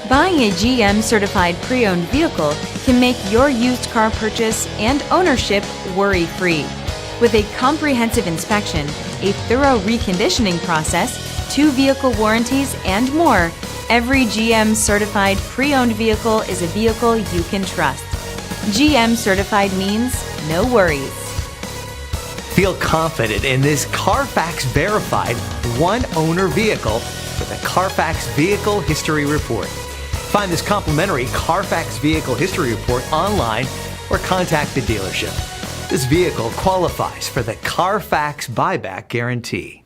Buying a GM certified pre-owned vehicle can make your used car purchase and ownership worry-free. With a comprehensive inspection, a thorough reconditioning process, 2 vehicle warranties, and more, every GM certified pre-owned vehicle is a vehicle you can trust. GM certified means no worries. Feel confident in this CARFAX verified one-owner vehicle with a CARFAX Vehicle History Report. Find this complimentary CARFAX Vehicle History Report online or contact the dealership. This vehicle qualifies for the CARFAX Buyback Guarantee.